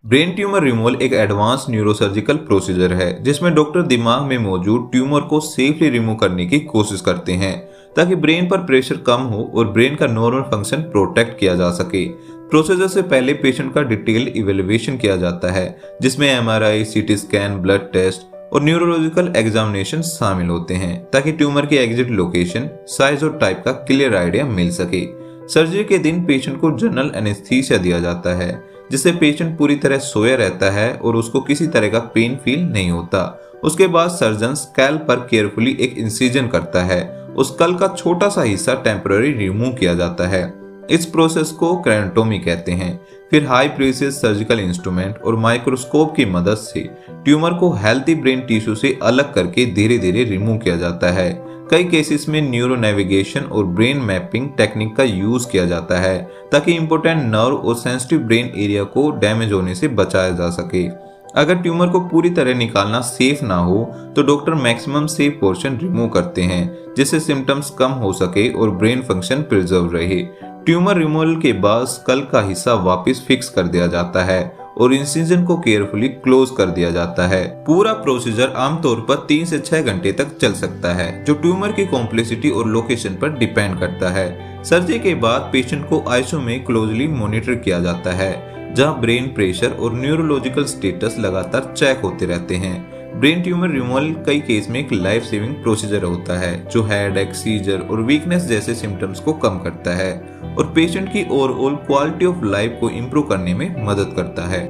Brain tumour removal एक advance neurosurgical procedure है जिसमें डॉक्टर दिमाग में मौजूद ट्यूमर को सेफली रिमूव करने की कोशिश करते हैं ताकि ब्रेन पर प्रेशर कम हो और ब्रेन का नॉर्मल फंक्शन प्रोटेक्ट किया जा सके। प्रोसीजर से पहले पेशेंट का डिटेल्ड इवेल्युएशन किया जाता है जिसमें MRI, CT scan, blood test और न्यूरोलॉजिकल एग्जामिनेशन शामिल होते हैं ताकि ट्यूमर की एग्जिट लोकेशन, साइज और टाइप का क्लियर आइडिया मिल सके। सर्जरी के दिन पेशेंट को जनरल एनेस्थीसिया दिया जाता है जिससे पेशेंट पूरी तरह सोया रहता है और उसको किसी तरह का पेन फील नहीं होता। उसके बाद सर्जन स्कैल्प पर केयरफुली एक इंसिजन करता है। उस स्कल का छोटा सा हिस्सा टेम्पररी रिमूव किया जाता है। इस प्रोसेस को क्रेनेक्टोमी कहते हैं। फिर हाई प्रीसिज सर्जिकल इंस्ट्रूमेंट और माइक्रोस्कोप की मदद से ट्यूमर को हेल्थी ब्रेन टिश्यू से अलग करके धीरे धीरे रिमूव किया जाता है। कई केसेस में न्यूरो नेविगेशन और ब्रेन मैपिंग टेक्निक का यूज किया जाता है ताकि इंपॉर्टेंट नर्व और सेंसिटिव ब्रेन एरिया को डैमेज होने से बचाया जा सके। अगर ट्यूमर को पूरी तरह निकालना सेफ ना हो तो doctor maximum safe portion remove करते हैं जिससे सिम्टम्स कम हो सके और ब्रेन फंक्शन प्रिजर्व रहे। ट्यूमर रिमूवल के बाद स्कल का हिस्सा वापस फिक्स कर दिया जाता है और इंसिजन को केयरफुली क्लोज कर दिया जाता है। पूरा प्रोसीजर आमतौर पर 3 से 6 घंटे तक चल सकता है जो ट्यूमर की कॉम्प्लेक्सिटी और लोकेशन पर डिपेंड करता है। सर्जरी के बाद पेशेंट को आईसीयू में क्लोजली मॉनिटर किया जाता है जहां ब्रेन प्रेशर और न्यूरोलॉजिकल स्टेटस लगातार चेक होते रहते हैं। ब्रेन ट्यूमर रिमूवल कई केस में एक लाइफ सेविंग प्रोसीजर होता है जो हेडेक, सीजर और वीकनेस जैसे सिम्टम्स को कम करता है और पेशेंट की ओवरऑल क्वालिटी ऑफ लाइफ को इम्प्रूव करने में मदद करता है।